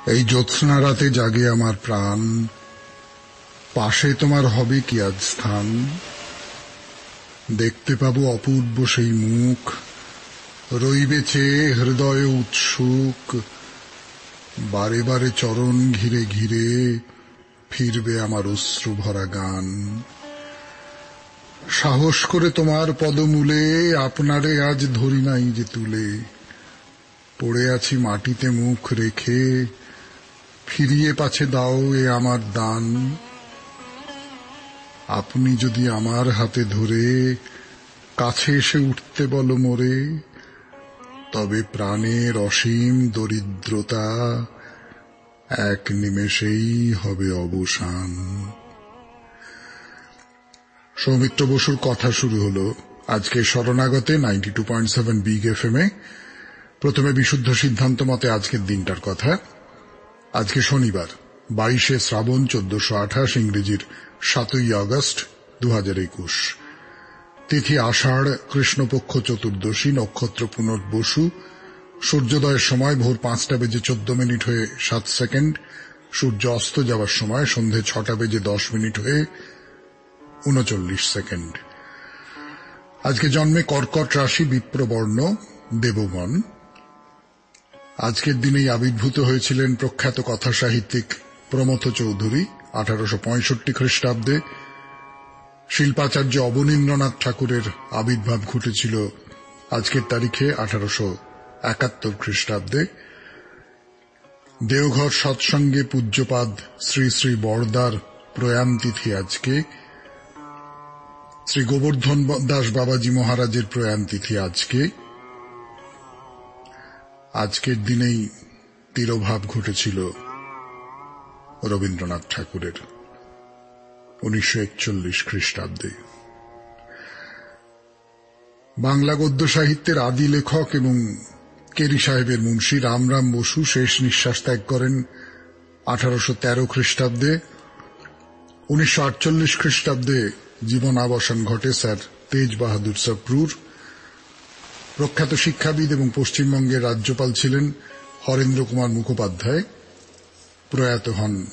এই জ্যোৎস্না রাতে জাগে আমার প্রাণ, পাশে তোমার হবে কি আজ স্থান। দেখতে পাবো অপূর্ব সেই মুখ, রইবে চেয়ে হৃদয় উৎসুক। বারে বারে চরণ ঘিরে ঘিরে ফিরবে আমার অশ্রু ভরা গান। সাহস করে তোমার পদমূলে আপনারে আজ ধরি নাই যে তুলে। পড়ে আছি মাটিতে মুখ রেখে, ফিরিয়ে পাছে দাও এ আমার দান। আপনি যদি আমার হাতে ধরে কাছে এসে উঠতে বলো মোরে, তবে প্রাণের অসীম দরিদ্রতা এক নিমেষেই হবে অবসান। সৌমিত্র বসুর কথা শুরু হলো আজকে শরণাগতে 92.7 বিগ এফএম-এ। প্রথমে বিশুদ্ধ সিদ্ধান্ত মতে আজকের দিনটার কথা। আজকে শনিবার 22শে শ্রাবণ 1428, ইংরেজির 7ই আগস্ট 2021। তিথি আষাঢ়, কৃষ্ণপক্ষ চতুর্দশী, নক্ষত্র পুনর্বসু। সূর্যোদয়ের সময় ভোর 5:14 হয়ে 7 সেকেন্ড। সূর্য অস্ত যাওয়ার সময় সন্ধে 6:10 হয়ে 39 সেকেন্ড। আজকে জন্মে কর্কট রাশি, বিপ্রবর্ণ, দেবগণ। আজকের দিনেই আবির্ভূত হয়েছিলেন প্রখ্যাত কথা সাহিত্যিক প্রমথ চৌধুরী 1865 খ্রিস্টাব্দে। শিল্পাচার্য অবনীন্দ্রনাথ ঠাকুরের আবির্ভাব ঘটেছিল আজকের তারিখে 1871 খ্রিস্টাব্দে। দেওঘর সৎসঙ্গে পূজ্যপাদ শ্রী শ্রী বরদার প্রয়াণ তিথি আজকে। শ্রী গোবর্ধন দাস বাবাজি মহারাজের প্রয়াণ তিথি আজকে। আজকের দিনেই তিরোভাব ঘটেছিল রবীন্দ্রনাথ ঠাকুরের 1941 খ্রিস্টাব্দে। বাংলা গদ্য সাহিত্যের আদি লেখক এবং কেরি সাহেবের মুন্সী রামরাম বসু শেষ নিঃশ্বাস ত্যাগ করেন 1813 খ্রিস্টাব্দে। 1948 খ্রিস্টাব্দে জীবনাবসান ঘটে স্যার তেজ বাহাদুর সপ্রুর। প্রখ্যাত শিক্ষাবিদ এবং পশ্চিমবঙ্গের রাজ্যপাল ছিলেন হরেন্দ্র কুমার মুখোপাধ্যায়। প্রয়াত হন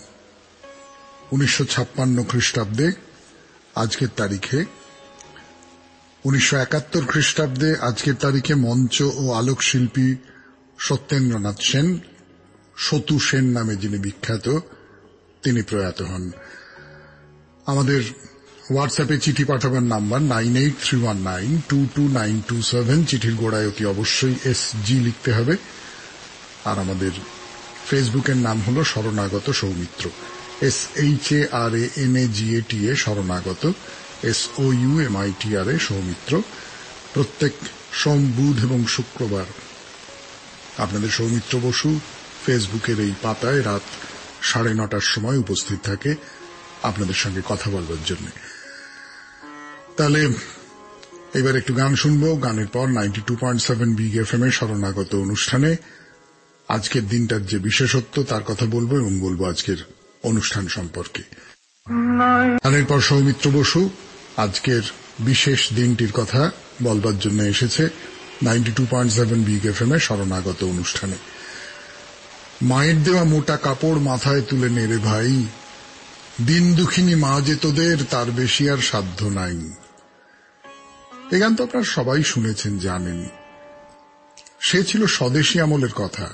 1956 খ্রিস্টাব্দে আজকের তারিখে। 1971 খ্রিস্টাব্দে আজকের তারিখে মঞ্চ ও আলোক শিল্পী সত্যেন্দ্রনাথ সেন, সতু সেন নামে যিনি বিখ্যাত, তিনি প্রয়াত হন। আমাদের হোয়াটসঅ্যাপে চিঠি পাঠাবার নাম্বার 9831922927। চিঠির গোড়ায় অতি অবশ্যই SG লিখতে হবে। আর আমাদের ফেসবুকের নাম হলো শরণাগত সৌমিত্র, SHARANAGATA শরণাগত, SOUMITRA সৌমিত্র। প্রত্যেক সোম, বুধ এবং শুক্রবার আপনাদের সৌমিত্র বসু ফেসবুকের এই পাতায় রাত 9:30টার সময় উপস্থিত থাকে আপনাদের সঙ্গে কথা বলবার জন্য। তাহলে এবার একটু গান শুনবো। গানের পর 92.7 বিগ এফএম-এ শরণাগত অনুষ্ঠানে আজকের দিনটার যে বিশেষত্ব তার কথা বলবো এবং বলবো আজকের অনুষ্ঠান সম্পর্কে। গানের পর সৌমিত্র বসু আজকের বিশেষ দিনটির কথা বলবার জন্য এসেছে 92.7 বিগ এফএম-এ শরণাগত অনুষ্ঠানে। মায়ের দেওয়া মোটা কাপড় মাথায় তুলে নে রে ভাই, দিন দুঃখিনী মা যে তোদের তার বেশি আর সাধ্য নাই। এই গান তো আপনারা সবাই শুনেছেন, জানেন। সে ছিল স্বদেশী আমলের কথা।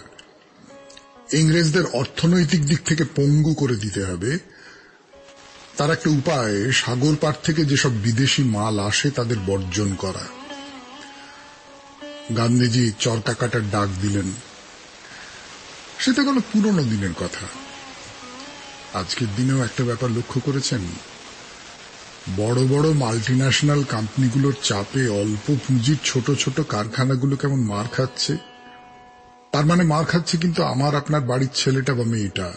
ইংরেজদের অর্থনৈতিক দিক থেকে পঙ্গু করে দিতে হবে, তার একটা উপায় সাগর পার থেকে যেসব বিদেশি মাল আসে তাদের বর্জন করা। গান্ধীজি চরকা কাটার ডাক দিলেন। সেটা গেল পুরনো দিনের কথা। আজকের দিনেও একটা ব্যাপার লক্ষ্য করেছেন, বড় বড় মাল্টিন্যাশনাল কোম্পানিগুলোর চাপে অল্প পুঁজির ছোট ছোট কারখানাগুলো কেমন মার খাচ্ছে। তার মানে মার খাচ্ছে কিন্তু আমার আপনার বাড়ির ছেলেটা বা মেয়েটা।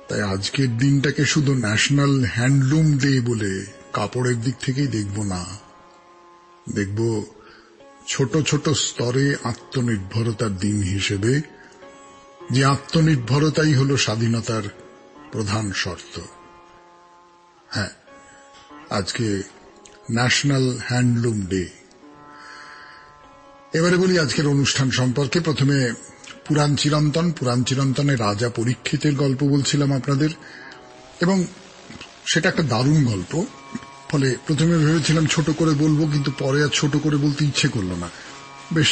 তাই আজকের দিনটাকে শুধু ন্যাশনাল হ্যান্ডলুম ডে বলে কাপড়ের দিক থেকেই দেখব না, দেখব ছোট ছোট স্তরে আত্মনির্ভরতার দিন হিসেবে, যে আত্মনির্ভরতাই হল স্বাধীনতার প্রধান শর্ত। হ্যাঁ, আজকে ন্যাশনাল হ্যান্ডলুম ডে। এবারে বলি আজকের অনুষ্ঠান সম্পর্কে। প্রথমে পুরাণ চিরন্তনে রাজা পরীক্ষিতের গল্প বলছিলাম আপনাদের, এবং সেটা একটা দারুণ গল্প। ফলে প্রথমে ভেবেছিলাম ছোট করে বলবো, কিন্তু পরে আর ছোট করে বলতে ইচ্ছে করলো না, বেশ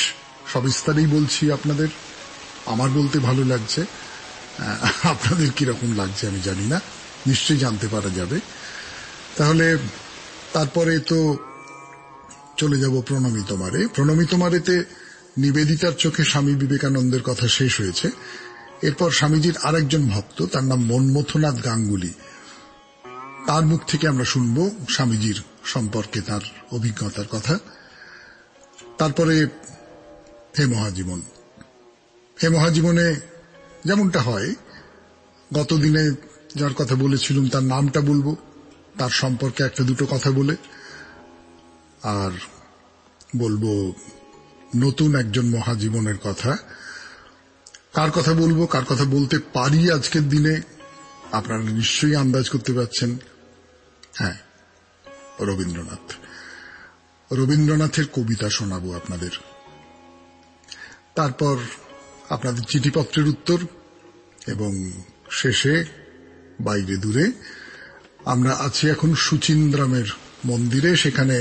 সবিস্তারেই বলছি আপনাদের। আমার বলতে ভালো লাগছে, আপনাদের কিরকম লাগছে আমি জানি না, নিশ্চয়ই জানতে পারা যাবে। তাহলে তারপরে তো চলে যাব প্রণমী তোমারেতে নিবেদিতার চোখে স্বামী বিবেকানন্দের কথা শেষ হয়েছে। এরপর স্বামীজির আরেকজন ভক্ত, তার নাম মনমথনাথ গাঙ্গুলি, তার মুখ থেকে আমরা শুনব স্বামীজির সম্পর্কে তার অভিজ্ঞতার কথা। তারপরে হে মহাজীবনে যেমনটা হয়, গতদিনে যার কথা বলেছিলাম তার নামটা বলবো, তার সম্পর্কে একটা দুটো কথা বলে, আর বলবো নতুন একজন মহাজীবনের কথা। কার কথা বলবো, কার কথা বলতে পারি আজকের দিনে আপনারা নিশ্চয়ই আন্দাজ করতে পারছেন। হ্যাঁ, রবীন্দ্রনাথের কবিতা শোনাবো আপনাদের। তারপর আপনাদের চিঠিপত্রের উত্তর, এবং শেষে বাইরে দূরে আমরা আছি এখন সুচিন্দ্রামের মন্দিরে। সেখানে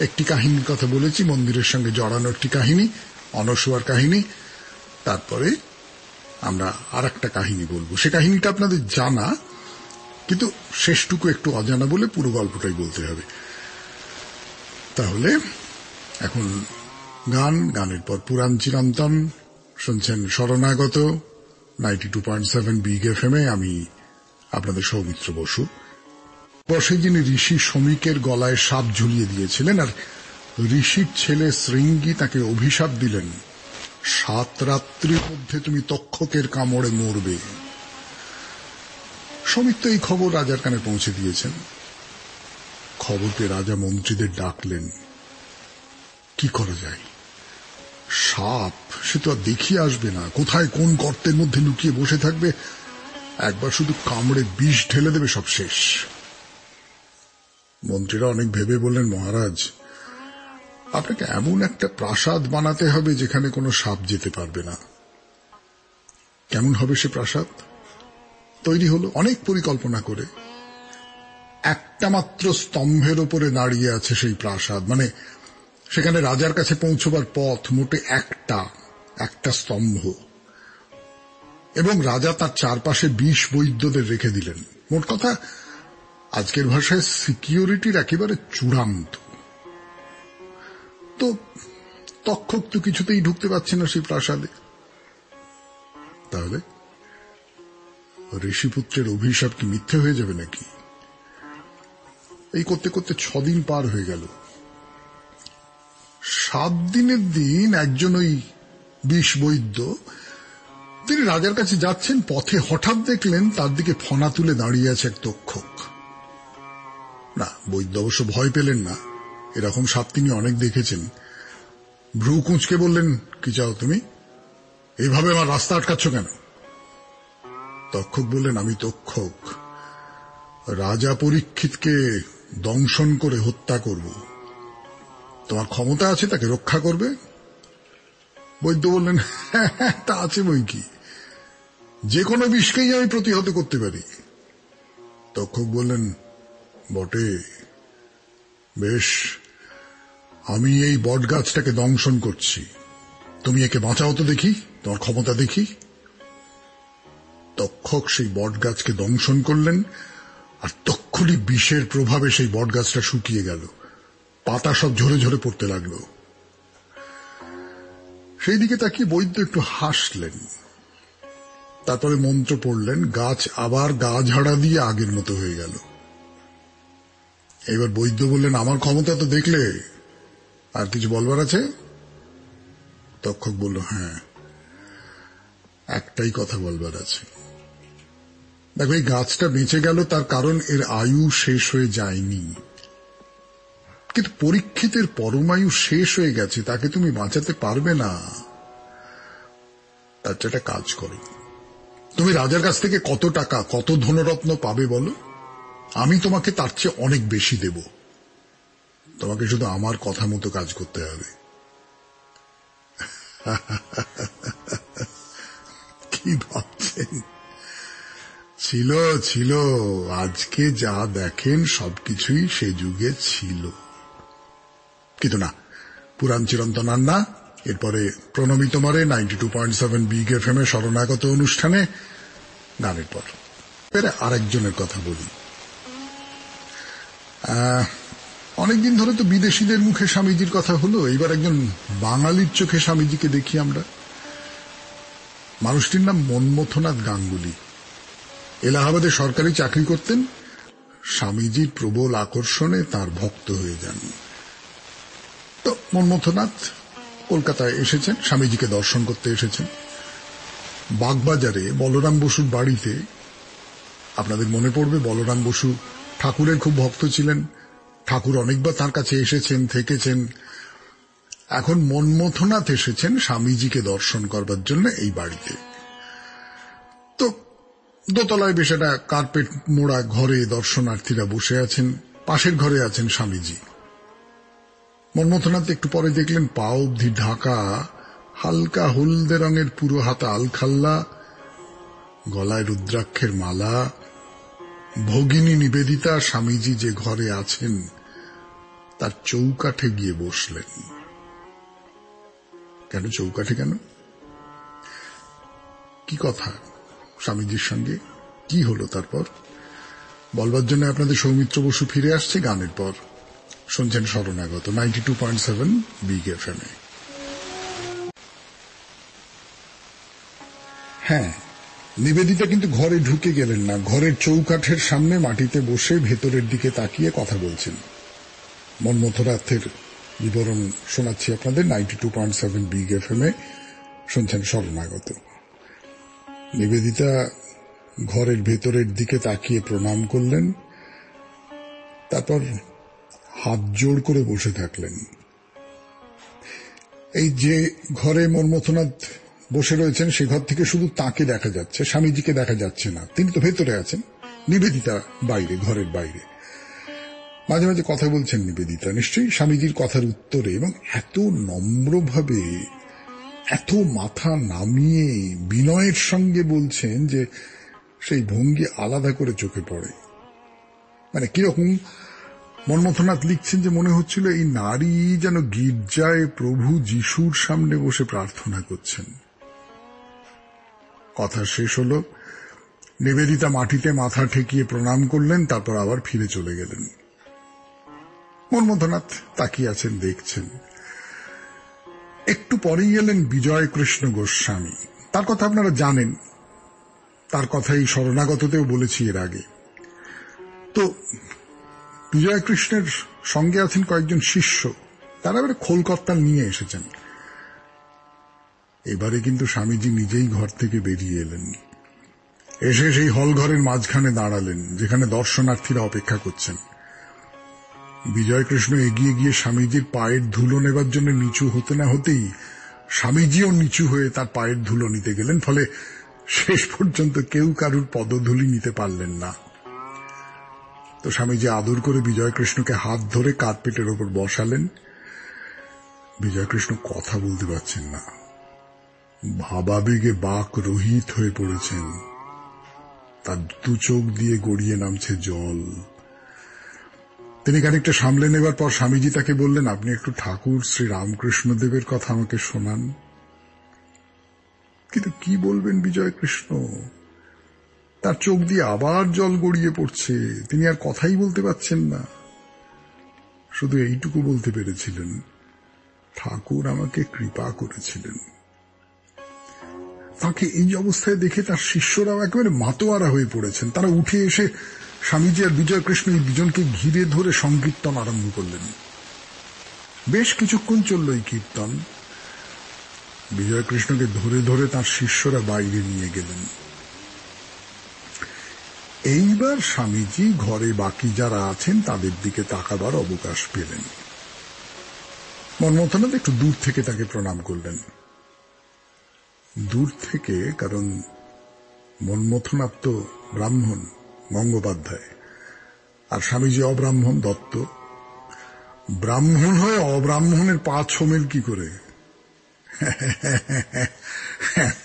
একটি কাহিনীর কথা বলেছি, মন্দিরের সঙ্গে জড়ানো একটি কাহিনী, অনসূয়ার কাহিনী। তারপরে আমরা আর একটা কাহিনী বলবো, সে কাহিনীটা আপনাদের জানা, কিন্তু শেষটুকু একটু অজানা বলে পুরো গল্পটাই বলতে হবে। তাহলে এখন গানের পর পুরাণ চিরন্তন শুনছেন শরণাগত 92.7 বিগ এফএম-এ। আমি আপনাদের সৌমিত্র বসু। বসে যিনি ঋষি শ্রমিকের গলায় সাপ ঝুলিয়ে দিয়েছিলেন, আর ঋষির ছেলে শৃঙ্গী তাকে অভিশাপ দিলেন, 7 রাত্রির মধ্যে তুমি তক্ষকের কামড়ে মরবে। শ্রমিক তো এই খবর রাজার কানে পৌঁছে দিয়েছেন। খবর পেয়ে রাজা মন্ত্রীদের ডাকলেন। কি করা যায়? সাপ সে তো আর দেখিয়ে আসবে না, কোথায় কোন গর্তের মধ্যে লুকিয়ে বসে থাকবে, একবার শুধু কামড়ে বিষ ঢেলে দেবে, সব শেষ। মন্ত্রীরা অনেক ভেবে বললেন, মহারাজ আপনাকে এমন একটা প্রাসাদ বানাতে হবে যেখানে কোনো সাপ যেতে পারবে না। কেমন হবে সে প্রাসাদ? তৈরি হলো অনেক পরিকল্পনা করে। একটা মাত্র স্তম্ভের ওপরে দাঁড়িয়ে আছে সেই প্রাসাদ, মানে সেখানে রাজার কাছে পৌঁছবার পথ মোটে একটা স্তম্ভ, এবং রাজা তার চারপাশে 20 বৈদ্যদের রেখে দিলেন। মোট কথা আজকের ভাষায় সিকিউরিটির একেবারে চূড়ান্ত। তো তক্ষক তো কিছুতেই ঢুকতে পারছে না সেই প্রাসাদে। তাহলে ঋষিপুত্রের অভিশাপ কি মিথ্যে হয়ে যাবে নাকি? এই করতে করতে 6 দিন পার হয়ে গেল। 7 দিনের দিন একজন ওই 20 বৈদ্য, তিনি রাজার কাছে যাচ্ছেন, পথে হঠাৎ দেখলেন তার দিকে ফনা তুলে দাঁড়িয়ে আছে এক তক্ষক। না, বৈদ্য অবশ্য ভয় পেলেন না, এরকম সাপ তিনি অনেক দেখেছেন। ভ্রু কুঁচকে বললেন, কি চাও তুমি? এইভাবে আমার রাস্তা আটকাচ্ছ কেন? তক্ষক বললেন, আমি তক্ষক, রাজা পরীক্ষিতকে দংশন করে হত্যা করব। তোমার ক্ষমতা আছে তাকে রক্ষা করবে? বৈদ্য বললেন, হ্যাঁ, তা আছে বই কি, যে কোনো বিষকেই আমি প্রতিহত করতে পারি। তক্ষক বললেন, বটে, বেশ, আমি এই বটগাছটাকে দংশন করছি, তুমি একে বাঁচাও তো দেখি, তোমার ক্ষমতা দেখি। তক্ষক সেই বটগাছকে দংশন করলেন, আর তক্ষুনি বিষের প্রভাবে সেই বটগাছটা শুকিয়ে গেল, পাতা সব ঝরে ঝরে পড়তে লাগলো। সেই দিকে তাকিয়ে বৈদ্য একটু হাসলেন, তারপরে মন্ত্র পড়লেন, গাছ আবার গা ঝাড়া দিয়ে আগের মতো হয়ে গেল। এবার বৈদ্য বললেন, আমার ক্ষমতা তো দেখলে, আর কিছু বলবার আছে? তক্ষক বলল, হ্যাঁ, একটাই কথা বলবার আছে। দেখো, এই গাছটা বেঁচে গেল তার কারণ এর আয়ু শেষ হয়ে যায়নি, কিন্তু পরীক্ষিতের পরমায়ু শেষ হয়ে গেছে, তাকে তুমি বাঁচাতে পারবে না। তার একটা কাজ করো, তুমি রাজার কাছ থেকে কত টাকা, কত ধনরত্ন পাবে বলো, আমি তোমাকে তার চেয়ে অনেক বেশি দেব, তোমাকে শুধু আমার কথা মতো কাজ করতে হবে। কি ভাবছেন? ছিল ছিল, আজকে যা দেখেন সবকিছুই সে যুগে ছিল। কিন্তু না, পুরাণ চিরন্তন আর না। এরপরে প্রণমী তোমারে 92.7 বিগ এফএম এ শরণাগত অনুষ্ঠানে গানের পর আরেকজনের কথা বলি। অনেকদিন ধরে তো বিদেশিদের মুখে স্বামীজির কথা হলো, এইবার একজন বাঙালির চোখে স্বামীজিকে দেখি আমরা। মানুষটির নাম মনমথনাথ গাঙ্গুলি। এলাহাবাদে সরকারি চাকরি করতেন। স্বামীজির প্রবল আকর্ষণে তার ভক্ত হয়ে যান। তো মনমথনাথ কলকাতায় এসেছেন, স্বামীজিকে দর্শন করতে এসেছেন। বাগবাজারে বলরাম বসুর বাড়িতে, আপনাদের মনে পড়বে বলরাম বসু ঠাকুরের খুব ভক্ত ছিলেন, ঠাকুর অনেকবার তার কাছে এসেছেন, থেকেছেন। এখন মনমথনাথ এসেছেন স্বামীজিকে দর্শন করবার জন্য এই বাড়িতে। তো দোতলায় বেশ একটা কার্পেট মোড়া ঘরে দর্শনার্থীরা বসে আছেন, পাশের ঘরে আছেন স্বামীজি। মনমথনাথ একটু পরে দেখলেন পা অবধি ঢাকা হালকা হলদে রঙের পুরো হাতা আলখাল্লা, গলায় রুদ্রাক্ষের মালা। ভগিনী নিবেদিতা স্বামীজি যে ঘরে আছেন তার চৌকাঠে গিয়ে বসলেন। কেন চৌকাঠে? কেন? কি কথা স্বামীজির সঙ্গে? কি হলো তারপর? বলবার জন্য আপনাদের সৌমিত্র বসু ফিরে আসছে গানের পর। শুনছেন শরণাগত 92.7 বিগ এফএম এ। হ্যাঁ, নিবেদিতা কিন্তু ঘরে ঢুকে গেলেন না, ঘরের চৌকাঠের সামনে মাটিতে বসে ভেতরের দিকে তাকিয়ে কথা বলছেন। মনমথনাথের বিবরণ শোনাচ্ছি আপনাদের 92.7 বিগ এফএম এ। শুনছেন শরণাগত। নিবেদিতা ঘরের ভেতরের দিকে তাকিয়ে প্রণাম করলেন, তারপর হাত জোড় করে বসে থাকলেন। এই যে ঘরে মনমথনাথ বসে রয়েছেন সে ঘর থেকে শুধু তাকে দেখা যাচ্ছে, স্বামীজিকে দেখা যাচ্ছে না। তিনি তো ভেতরে আছেন, নিবেদিতা বাইরে, ঘরের বাইরে। মাঝে মাঝে কথা বলছেন নিবেদিতা, নিশ্চয়ই স্বামীজির কথার উত্তরে, এবং এত নম্রভাবে, এত মাথা নামিয়ে বিনয়ের সঙ্গে বলছেন যে সেই ভঙ্গি আলাদা করে চোখে পড়ে। মানে কিরকম, মনমথনাথ লিখছেন যে মনে হচ্ছিল এই নারী যেন গির্জায় প্রভু যিশুর সামনে বসে প্রার্থনা করছেন। কথা শেষ হল, নিবেদিতা মাটিতে মাথা ঠেকিয়ে প্রণাম করলেন, তারপর আবার ফিরে চলে গেলেন। মনমথনাথ তাকিয়ে আছেন, দেখছেন। একটু পরেই এলেন বিজয় কৃষ্ণ গোস্বামী। তার কথা আপনারা জানেন, তার কথাই শরণাগততেও বলেছি এর আগে। তো বিজয় কৃষ্ণের সঙ্গে আছেন কয়েকজন শিষ্য, তারা এবারে খোলকর্তাল নিয়ে এসেছেন। এবারে কিন্তু স্বামীজি নিজেই ঘর থেকে বেরিয়ে এলেন, এসে সেই হল ঘরের মাঝখানে দাঁড়ালেন যেখানে দর্শনার্থীরা অপেক্ষা করছেন। বিজয়কৃষ্ণ এগিয়ে গিয়ে স্বামীজির পায়ের ধুলো নেবার জন্য নিচু হতে না হতেই স্বামীজিও নিচু হয়ে তার পায়ের ধুলো নিতে গেলেন, ফলে শেষ পর্যন্ত কেউ কারুর পদধূলি নিতে পারলেন না। তো স্বামীজি আদর করে বিজয়কৃষ্ণকে হাত ধরে কার্পেটের ওপর বসালেন। বিজয়কৃষ্ণ কথা বলতে পারছেন না, ভাবাবেগে বাক রহিত হয়ে পড়েছেন। তার দু চোখ দিয়ে গড়িয়ে নামছে জল। তিনি খানিকটা সামলে নেবার পর স্বামীজি তাকে বললেন, আপনি একটু ঠাকুর শ্রী রামকৃষ্ণদেবের কথা আমাকে শোনান। কিন্তু কি বলবেন বিজয়কৃষ্ণ, তার চোখ দিয়ে আবার জল গড়িয়ে পড়ছে, তিনি আর কথাই বলতে পারছেন না। শুধু এইটুকু বলতে পেরেছিলেন, ঠাকুর আমাকে কৃপা করেছিলেন। তাকে এই অবস্থায় দেখে তার শিষ্যরাও একেবারে মাতোয়ারা হয়ে পড়েছেন। তারা উঠে এসে স্বামীজি আর বিজয়কৃষ্ণ এই দুজনকে ঘিরে ধরে সংকীর্তন আরম্ভ করলেন। বেশ কিছুক্ষণ চলল এই কীর্তন। বিজয়কৃষ্ণকে ধরে ধরে তার শিষ্যরা বাইরে নিয়ে গেলেন। এইবার স্বামীজি ঘরে বাকি যারা আছেন তাদের দিকে তাকাবার অবকাশ পেলেন। মনমথনাথ একটু দূর থেকে তাকে প্রণাম করলেন। দূর থেকে, কারণ মনমথনাথ তো ব্রাহ্মণ, গঙ্গোপাধ্যায়, আর স্বামীজি অব্রাহ্মণ, দত্ত। ব্রাহ্মণ হয়ে অব্রাহ্মণের পা ছোমেল কি করে?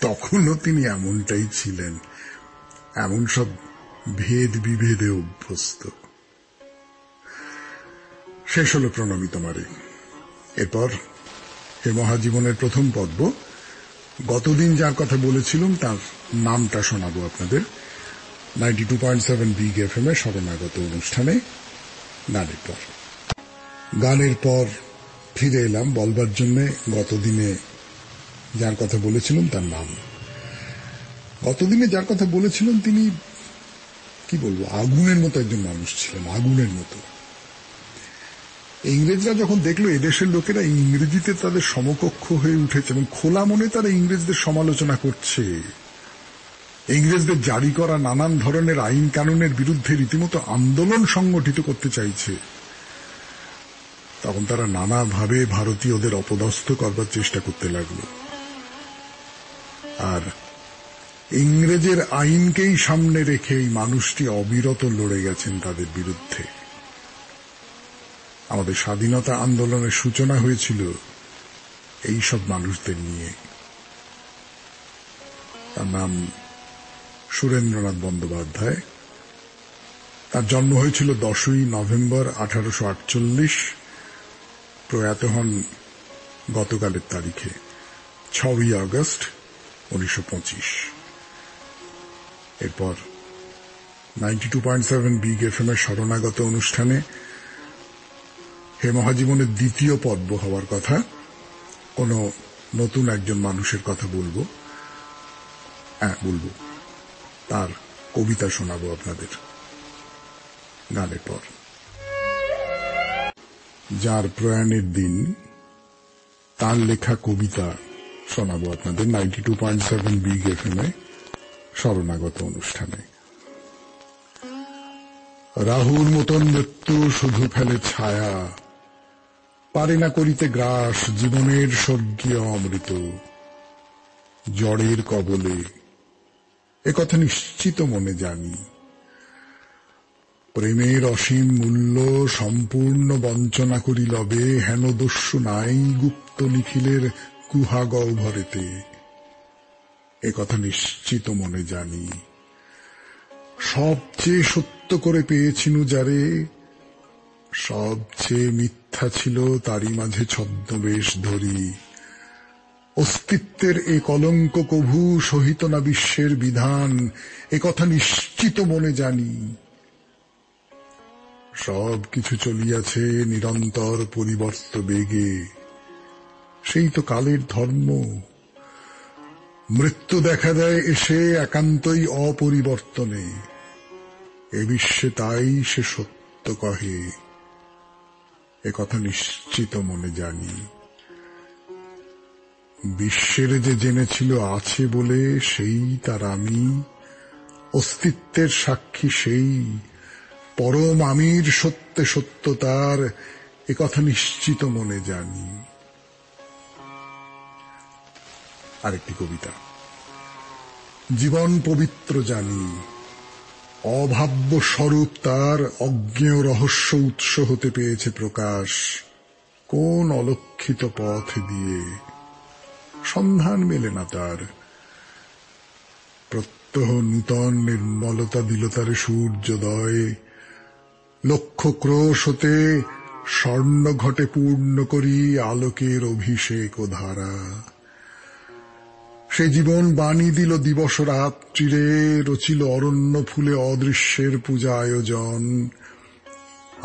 তখন তখনও তিনি এমনটাই ছিলেন, এমন সব ভেদ বিভেদে অভ্যস্ত। শেষ হল প্রণমী তোমারে। এরপর হে মহাজীবনের প্রথম পর্ব। গতদিন যার কথা বলেছিলাম তার নামটা শোনাবো আপনাদের 92.7 বিগ এফএম এ শরণাগত অনুষ্ঠানে গানের পর ফিরে এলাম বলবার জন্য গতদিনে যার কথা বলেছিলাম তার নাম। গতদিনে যার কথা বলেছিলাম তিনি কি বলবো, আগুনের মতো একজন মানুষ ছিলেন, আগুনের মতো। ইংরেজরা যখন দেখলো এদেশের লোকেরা ইংরেজিতে তাদের সমকক্ষ হয়ে উঠেছে এবং খোলা মনে তারা ইংরেজদের সমালোচনা করছে, ইংরেজদের জারি করা নানান ধরনের আইন কানুনের বিরুদ্ধে রীতিমতো আন্দোলন সংগঠিত করতে চাইছে, তখন তারা নানাভাবে ভারতীয়দের অপদস্থ করবার চেষ্টা করতে লাগলো। আর ইংরেজের আইনকেই সামনে রেখে এই মানুষটি অবিরত লড়ে গেছেন তাদের বিরুদ্ধে। আমাদের স্বাধীনতা আন্দোলনের সূচনা হয়েছিল এই সব মানুষদের নিয়ে। তার নাম সুরেন্দ্রনাথ বন্দ্যোপাধ্যায়। তার জন্ম হয়েছিল 10ই নভেম্বর 1848, প্রয়াত হন গতকালের তারিখে 6ই আগস্ট 1925। এরপর 92.7 বিগ এফএম এর শরণাগত অনুষ্ঠানে হে মহাজীবনের দ্বিতীয় পর্ব হওয়ার কথা, কোন নতুন একজন মানুষের কথা বলবো, তার কবিতা শোনাবো আপনাদের গানের পর। যার প্রয়াণের দিন তার লেখা কবিতা শোনাবো আপনাদের 92.7 বিগ এফএম এ শরণাগত অনুষ্ঠানে। রাহুর মতন মৃত্যু শুধু ফেলে ছায়া, পারে না করিতে গ্রাস জীবনের স্বর্গীয় অমৃত। জড়ের কবলে একথা নিশ্চিত মনে জানি, প্রেমের অসীম মূল্য সম্পূর্ণ বঞ্চনা করি লবে, হেন দস্যু নাই গুপ্ত নিখিলের গুহা গহ্বরেতে। একথা নিশ্চিত মনে জানি, সবচেয়ে সত্য করে পেয়েছিনু যারে, সবচেয়ে মিথ্যা ছিল তারই মাঝে ছদ্মবেশ ধরি। অস্তিত্বের এ কলঙ্ক কভু সহিত না বিশ্বের বিধান, একথা নিশ্চিত মনে জানি। সব কিছু চলিয়াছে নিরন্তর পরিবর্ত বেগে, সেই তো কালের ধর্ম। মৃত্যু দেখা দেয় এসে একান্তই অপরিবর্তনে, এ বিশ্বে তাই সে সত্য কহে, একথা নিশ্চিত মনে জানি। বিশ্বের যে জেনেছিল আছে বলে সেই তার আমি, অস্তিত্বের সাক্ষী সেই পরম আমির সত্যে সত্য তার, একথা নিশ্চিত মনে জানি। আরেকটি কবিতা। জীবন পবিত্র জানি, অভাব্য স্বরূপ তার অজ্ঞেয় রহস্য উৎস হতে পেয়েছে প্রকাশ। কোন অলক্ষিত পথ দিয়ে সন্ধান মেলে না তার, প্রত্যহ নূতন নির্মলতা দিল তারে সূর্যোদয়। লক্ষ ক্রোশ হতে স্বর্ণ ঘটে পূর্ণ করি আলোকের অভিষেক ও ধারা। সে জীবন বাণী দিল দিবস রাত্রিরে, রচিল অরণ্য ফুলে অদৃশ্যের পূজা আয়োজন।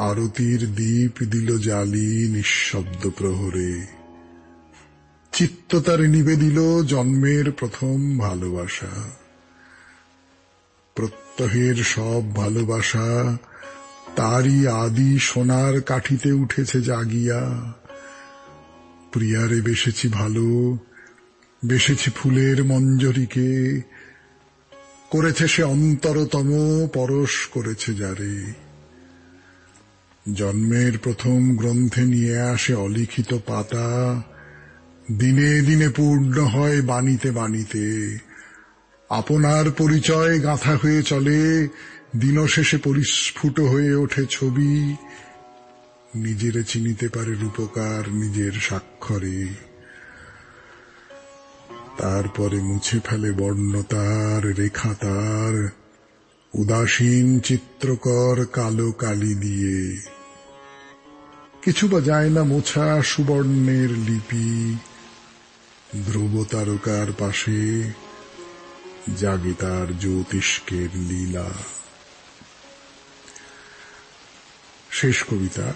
আরতির দীপ দিল জালি নিঃশব্দ প্রহরে, চিত্ত তার নিবেদিল জন্মের প্রথম ভালোবাসা। প্রত্যহের সব ভালোবাসা তারই আদি সোনার কাঠিতে উঠেছে জাগিয়া। প্রিয়ারে বেসেছি ভালো, বেসেছি ফুলের মঞ্জরীকে, করেছে সে অন্তরতম পরশ করেছে যারে। জন্মের প্রথম গ্রন্থে নিয়ে আসে অলিখিত পাতা, দিনে দিনে পূর্ণ হয় বাণীতে বাণীতে। আপনার পরিচয় গাঁথা হয়ে চলে, দিনশেষে পরিস্ফুট হয়ে ওঠে ছবি। নিজেরে চিনিতে পারে রূপকার নিজের স্বাক্ষরে। তারপরে মুছে ফেলে বর্ণতার রেখা তার, উদাসীন চিত্রকর কালো কালি দিয়ে। কিছু বা যায় না মোছা সুবর্ণের লিপি, ধ্রুব তারকার পাশে জাগে তার জ্যোতিষ্কের লীলা। শেষ কবিতা।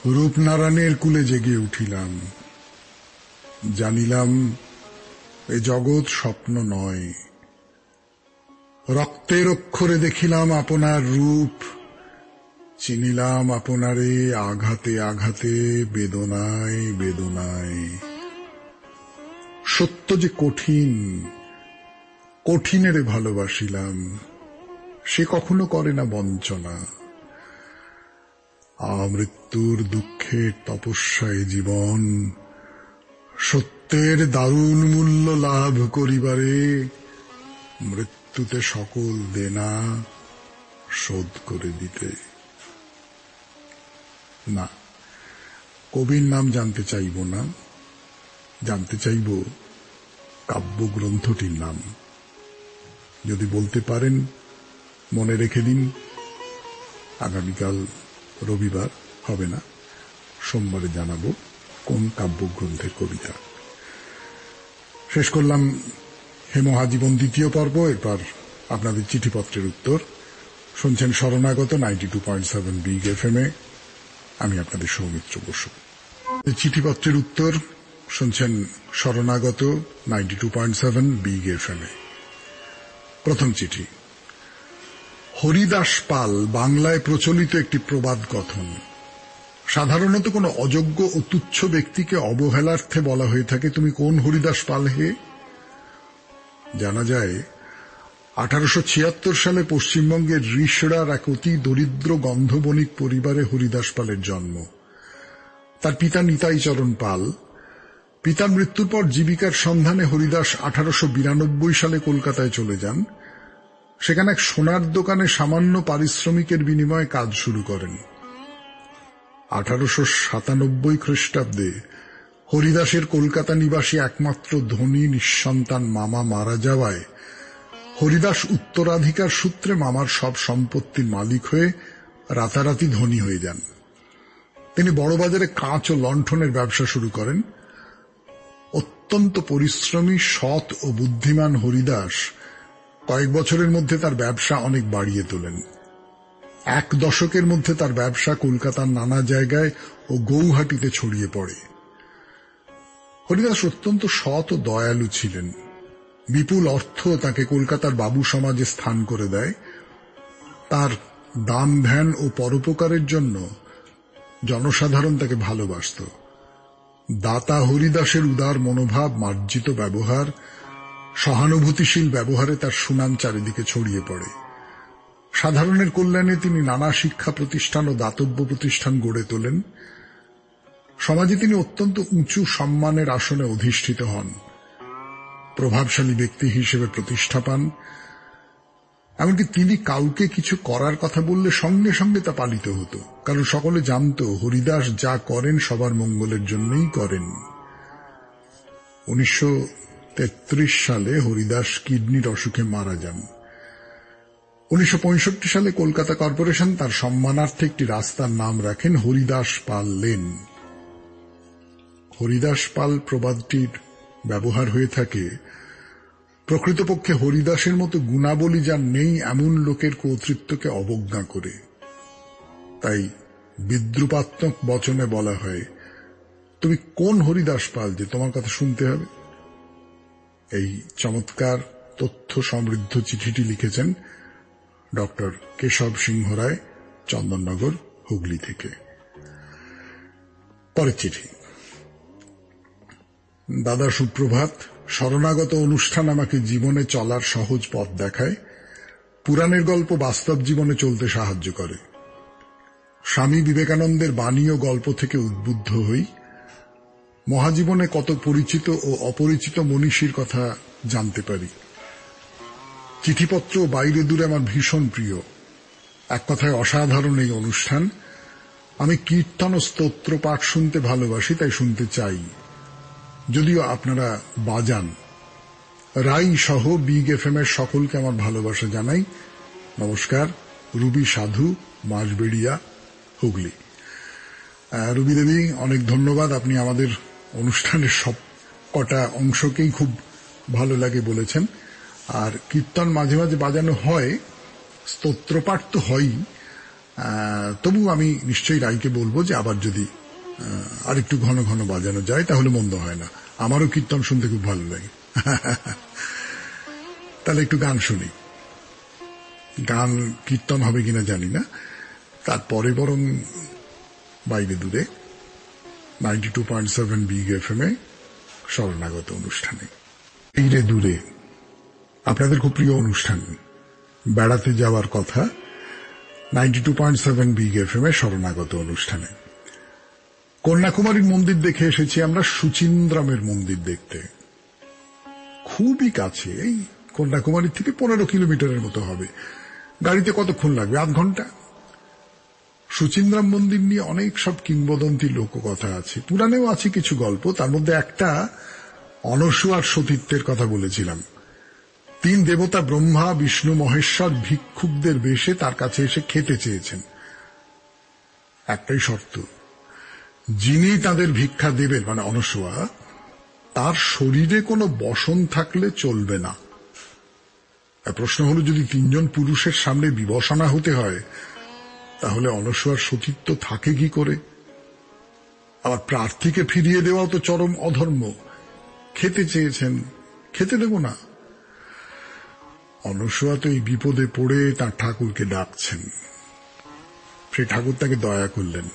রূপনারায়ণের কুলে জেগে উঠিলাম, জানিলাম এ জগৎ স্বপ্ন নয়। রক্তের অক্ষরে দেখিলাম আপনার রূপ, চিনিলাম আপনারে আঘাতে আঘাতে, বেদনায় বেদনায়। সত্য যে কঠিন, কঠিনেরে ভালোবাসিলাম, সে কখনো করে না বঞ্চনা। আমৃত্যুর দুঃখের তপস্যায় জীবন, সত্যের দারুণ মূল্য লাভ করিবারে, মৃত্যুতে সকল দেনা শোধ করে দিতে। না, কবির নাম জানতে চাইব না, জানতে চাইব কাব্যগ্রন্থটির নাম। যদি বলতে পারেন মনে রেখে দিন, আগামীকাল রবিবার হবে না, সোমবারে জানাবো কোন কাব্যগ্রন্থের কবিতা। শেষ করলাম হেমহাজীবন দ্বিতীয় পর্ব। এরপর আপনাদের চিঠিপত্রের উত্তর শুনছেন শরণাগত 92.7 বিগ এফএম-এ। আমি আপনাদের সৌমিত্র বসু। চিঠিপত্রের উত্তর শুনছেন শরণাগত 92.7 বিগ এফএম-এ। প্রথম চিঠি। হরিদাস পাল বাংলায় প্রচলিত একটি প্রবাদ কথন। সাধারণত কোনো অযোগ্য ও তুচ্ছ ব্যক্তিকে অবহেলার্থে বলা হয়ে থাকে, তুমি কোন হরিদাস পাল হে? জানা যায় 1876 সালে পশ্চিমবঙ্গের রিষড়ার এক অতি দরিদ্র গন্ধবণিক পরিবারে হরিদাস পালের জন্ম। তার পিতা নিতাই চরণ পাল। পিতার মৃত্যুর পর জীবিকার সন্ধানে হরিদাস 1892 সালে কলকাতায় চলে যান। সেখানে এক সোনার দোকানে সামান্য পারিশ্রমিকের বিনিময়ে কাজ শুরু করেন। 1897 খ্রিস্টাব্দে হরিদাসের কলকাতা নিবাসী একমাত্র ধনী নিঃসন্তান মামা মারা যাওয়ায় হরিদাস উত্তরাধিকার সূত্রে মামার সব সম্পত্তির মালিক হয়ে রাতারাতি ধনী হয়ে যান। তিনি বড়বাজারে কাঁচ ও লণ্ঠনের ব্যবসা শুরু করেন। অত্যন্ত পরিশ্রমী, সৎ ও বুদ্ধিমান হরিদাস কয়েক বছরের মধ্যে তার ব্যবসা অনেক বাড়িয়ে তোলেন। এক দশকের মধ্যে তার ব্যবসা কলকাতার নানা জায়গায় ও গৌহাটিতে ছড়িয়ে পড়ে। হরিদাস অত্যন্ত সৎ ও দয়ালু ছিলেন। বিপুল অর্থ তাকে কলকাতার বাবু সমাজে স্থান করে দেয়। তার দান ধ্যান ও পরোপকারের জন্য জনসাধারণ তাকে ভালোবাসত। দাতা হরিদাসের উদার মনোভাব, মার্জিত ব্যবহার, সহানুভূতিশীল ব্যবহারে তার সুনাম চারিদিকে ছড়িয়ে পড়ে। সাধারণের কল্যাণে তিনি নানা শিক্ষা প্রতিষ্ঠান ও দাতব্য প্রতিষ্ঠান গড়ে তোলেন। সমাজে তিনি অত্যন্ত উঁচু সম্মানের আসনে অধিষ্ঠিত হন। প্রভাবশালী ব্যক্তি হিসেবে প্রতিষ্ঠা পান। এমনকি তিনি কাউকে কিছু করার কথা বললে সঙ্গে সঙ্গে তা পালিত হতো, কারণ সকলে জানত হরিদাস যা করেন সবার মঙ্গলের জন্যই করেন। 1933 সালে হরিদাস কিডনির অসুখে মারা যান। 1965 সালে কলকাতা কর্পোরেশন তার সম্মানার্থে একটি রাস্তার নাম রাখেন হরিদাস পাল লেন। হরিদাস পাল প্রবাদটির ব্যবহার হয়ে থাকে প্রকৃতপক্ষে হরিদাসের মতো গুণাবলী যার নেই এমন লোকের কর্তৃত্বকে অবজ্ঞা করে। তাই বিদ্রুপাত্মক বচনে বলা হয়, তুমি কোন হরিদাস পাল যে তোমার কথা শুনতে হবে? এই চমৎকার তথ্য সমৃদ্ধ চিঠিটি লিখেছেন ডক্টর কেশব সিংহ রায়, চন্দননগর, হুগলি থেকে। পরের চিঠি। দাদা সুপ্রভাত। শরণাগত অনুষ্ঠান আমাকে জীবনে চলার সহজ পথ দেখায়, পুরাণের গল্প বাস্তব জীবনে চলতে সাহায্য করে। স্বামী বিবেকানন্দের বাণী ও গল্প থেকে উদ্বুদ্ধ হই। মহাজীবনে কত পরিচিত ও অপরিচিত মনীষীর কথা জানতে পারি। চিঠিপত্র বাইরে দূরে আমার ভীষণ প্রিয়। এক কথায় অসাধারণ এই অনুষ্ঠান। আমি কীর্তন ও স্তোত্র পাঠ শুনতে ভালোবাসি, তাই শুনতে চাই। যদিও আপনারা বাজান। রাই সহ বিগ এফএম এর সকলকে আমার ভালোবাসা জানাই। নমস্কার। রুবি সাধু, মাঝবেড়িয়া, হুগলি। রুবি দেবী, অনেক ধন্যবাদ। আপনি আমাদের অনুষ্ঠানের সব কটা অংশকেই খুব ভালো লাগে বলেছেন। আর কীর্তন মাঝে মাঝে বাজানো হয়, স্তোত্রপাঠ তো হয়ই, তবু আমি নিশ্চয়ই রাইকে বলবো যে আবার যদি আরেকটু ঘন ঘন বাজানো যায় তাহলে মন্দ হয় না। আমারও কীর্তন শুনতে খুব ভালো লাগে। তাহলে একটু গান শুনি। গান কীর্তন হবে কিনা জানি না, তারপরে বরং বাইরে দূরে 92.7 বিগ এফএম এ শরণাগত অনুষ্ঠানে। বাইরে দূরে আপনাদের খুব প্রিয় অনুষ্ঠান, বেড়াতে যাওয়ার কথা, 92.7 বিগ এফএম এ শরণাগত অনুষ্ঠানে। কন্যাকুমারীর মন্দির দেখে এসেছি আমরা সুচিন্দ্রামের মন্দির দেখতে। খুবই কাছে, এই কন্যাকুমারী থেকে 15 কিলোমিটারের মতো হবে। গাড়িতে কতক্ষণ লাগবে? আধ ঘন্টা। সুচিন্দ্রাম মন্দির নিয়ে অনেক সব কিংবদন্তি লোককথা আছে, পুরাণেও আছে কিছু গল্প। তার মধ্যে একটা অনসূয়ার সতীত্বের কথা বলেছিলাম। 3 দেবতা ব্রহ্মা, বিষ্ণু, মহেশ্বর ভিক্ষুকদের বেশে তার কাছে এসে খেতে চেয়েছেন। একটাই শর্ত, যিনি তাদের ভিক্ষা দেবেন মানে অনসূয়া, তার শরীরে কোনো বসন থাকলে চলবে না। প্রশ্ন হলো, যদি 3জন পুরুষের সামনে বিবসনা হতে হয় তাহলে অনসূয়ার সতীত্ব থাকে কি করে? আবার প্রার্থীকে ফিরিয়ে দেওয়াও তো চরম অধর্ম। খেতে চেয়েছেন, খেতে দেব না। অনসূয়া তো এই বিপদে পড়ে তার ঠাকুরকে ডাকছেন। সেই ঠাকুর তাকে দয়া করলেন।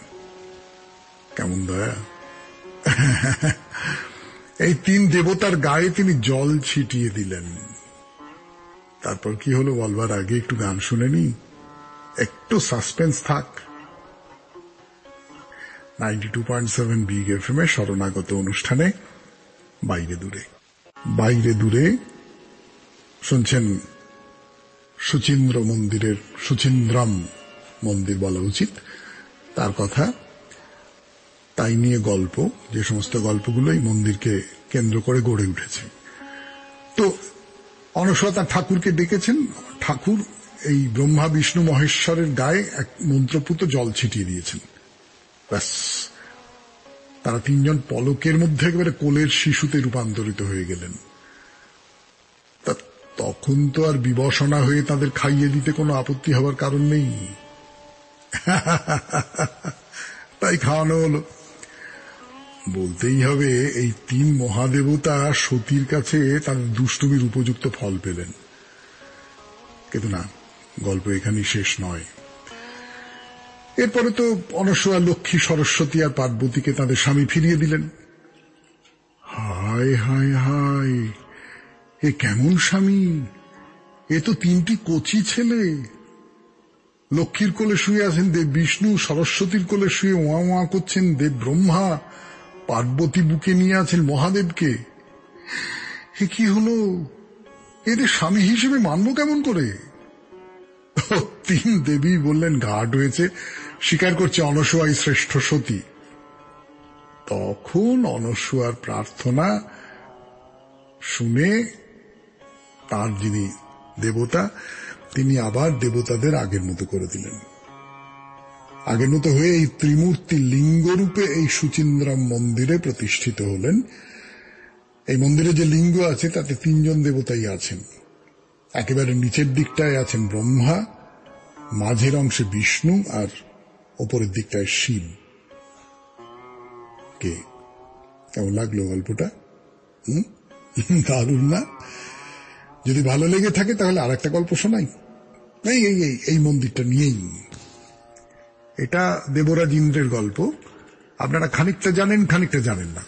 কেমন দয়া! এই 3 দেবতার গায়ে তিনি জল ছিটিয়ে দিলেন। তারপর কি হলো বলবার আগে একটু গান শুনে নি, একটু সাসপেন্স থাক। 92.7 বিগ এফএম এ শরণাগত অনুষ্ঠানে বাইরে দূরে। বাইরে দূরে শুনছেন সুচিন্দ্র মন্দিরের, সুচিন্দ্রাম মন্দির বলা উচিত, তার কথা। তাই নিয়ে গল্প, যে সমস্ত গল্পগুলো এই মন্দিরকে কেন্দ্র করে গড়ে উঠেছে। তো অনসূয়া তার ঠাকুরকে ডেকেছেন। ঠাকুর এই ব্রহ্মা, বিষ্ণু, মহেশ্বরের গায়ে এক মন্ত্রপুত জল ছিটিয়ে দিয়েছেন। ব্যাস, তারা 3জন পলকের মধ্যে একেবারে কোলের শিশুতে রূপান্তরিত হয়ে গেলেন। তখন তো আর বিবসনা হয়ে তাদের খাইয়ে দিতে কোনো আপত্তি হওয়ার কারণ নেই। তাই খাওয়ানো হলো। বলতেই হবে, এই 3 মহাদেবতা সতীর কাছে তাদের দুষ্টুমির উপযুক্ত ফল পেলেন। কিন্তু না, গল্প এখানেই শেষ নয়। এরপরে তো অনসূয়া লক্ষ্মী, সরস্বতী আর পার্বতীকে তাদের স্বামী ফিরিয়ে দিলেন। হায় হায় হায়, এ কেমন স্বামী! এ তো 3টি কচি ছেলে। লক্ষ্মীর কোলে শুয়ে আছেন দেব বিষ্ণু, সরস্বতীর কোলে শুয়ে ওয়া ওয়া করছেন দেব ব্রহ্মা, পার্বতী বুকে নিয়ে আছেন মহাদেবকে। এ কি হলো? এদের স্বামী হিসেবে মানব কেমন করে? 3 দেবী বললেন ঘাট হয়েছে, স্বীকার করছে অনসূয়াই শ্রেষ্ঠ সতী। তখন অনসূয়ার প্রার্থনা শুনে তার যিনি দেবতা, তিনি আবার দেবতাদের আগের মতো করে দিলেন। আগের মতো হয়ে এই ত্রিমূর্তি লিঙ্গরূপে এই সুচিন্দ্রাম মন্দিরে প্রতিষ্ঠিত হলেন। এই মন্দিরে যে লিঙ্গ আছে তাতে 3জন দেবতাই আছেন। একেবারে নিচের দিকটায় আছেন ব্রহ্মা, মাঝের অংশে বিষ্ণু, আর ওপরের দিকটায় শিব। কে কেমন লাগলো গল্পটা? দারুণ না? যদি ভালো লেগে থাকে তাহলে আর একটা গল্প শোনাই। এই মন্দিরটা নিয়েই। এটা দেবরাজ ইন্দ্রের গল্প। আপনারা খানিকটা জানেন, খানিকটা জানেন না,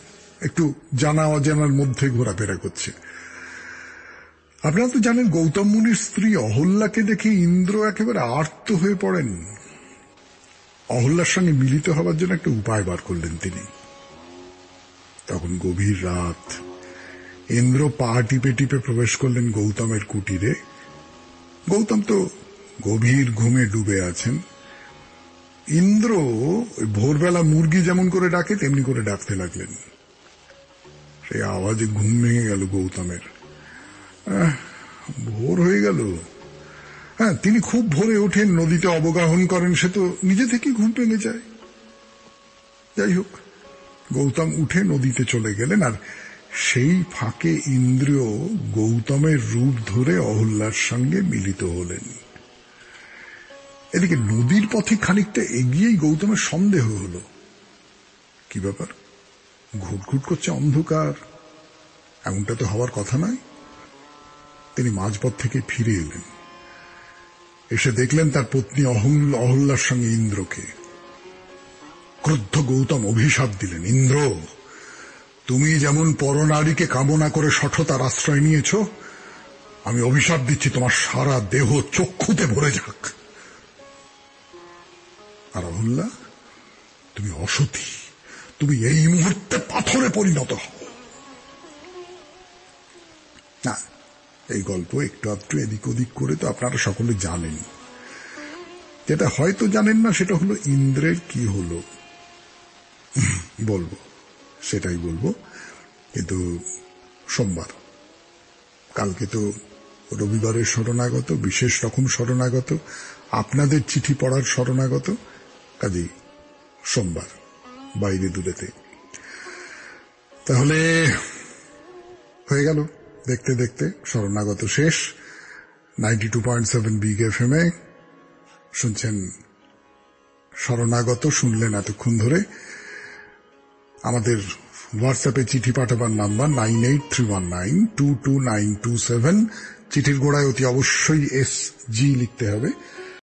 একটু জানা অজানার মধ্যে ঘোরাফেরা করছে। আপনারা তো জানেন, গৌতম মুনির স্ত্রী অহল্যাকে দেখে ইন্দ্র একেবারে আর্ত হয়ে পড়েন। অহল্যার সঙ্গে মিলিত হবার জন্য একটা উপায় বার করলেন তিনি। তখন গভীর রাত। ইন্দ্র পা টিপে টিপে প্রবেশ করলেন গৌতমের কুটিরে। গৌতম তো গভীর ঘুমে ডুবে আছেন। ইন্দ্র ভোরবেলা মুরগি যেমন করে ডাকে তেমনি করে ডাকতে লাগলেন। সেই আওয়াজে ঘুম ভেঙে গেল গৌতমের। ভোর হয়ে গেল। হ্যাঁ, তিনি খুব ভোরে ওঠেন, নদীতে অবগাহন করেন, সে তো নিজে থেকেই ঘুম ভেঙে যায়। যাই হোক, গৌতম উঠে নদীতে চলে গেলেন, আর সেই ফাঁকে ইন্দ্র গৌতমের রূপ ধরে অহল্যার সঙ্গে মিলিত হলেন। এদিকে নদীর পথে খানিকটা এগিয়েই গৌতমের সন্দেহ হল, কি ব্যাপার, ঘুটঘুট করছে অন্ধকার, এমনটা তো হওয়ার কথা নয়। তিনি মাঝপথ থেকে ফিরে এলেন, এসে দেখলেন তার পত্নী অহল্যার সঙ্গে ইন্দ্রকে। ক্রুদ্ধ গৌতম অভিশাপ দিলেন, ইন্দ্র, তুমি যেমন পরনারীকে কামনা করে শঠতার আশ্রয় নিয়েছ, আমি অভিশাপ দিচ্ছি তোমার সারা দেহ চক্ষুতে ভরে যাক। আর অহল্যা, তুমি অসতী, তুমি এই মুহূর্তে পাথরে পরিণত হও। না, এই গল্প একটু আধটু এদিক ওদিক করে তো আপনারা সকলে জানেন। যেটা হয়তো জানেন না সেটা হলো ইন্দ্রের কি হলো। বলবো, সেটাই বলবো, কিন্তু সোমবার, কালকে তো রবিবারের শরণাগত, বিশেষ রকম শরণাগত, আপনাদের চিঠি পড়ার শরণাগত, কাজেই সোমবার বাইরে দূরেতে। তাহলে হয়ে গেল, দেখতে দেখতে শরণাগত শেষ। 92.7 বিগ FM এ শুনছেন শরণাগত, শুনলেন এতক্ষণ ধরে। আমাদের হোয়াটসঅ্যাপে চিঠি পাঠাবার নাম্বার 9831922927। চিঠির গোড়ায় অতি অবশ্যই SG লিখতে হবে।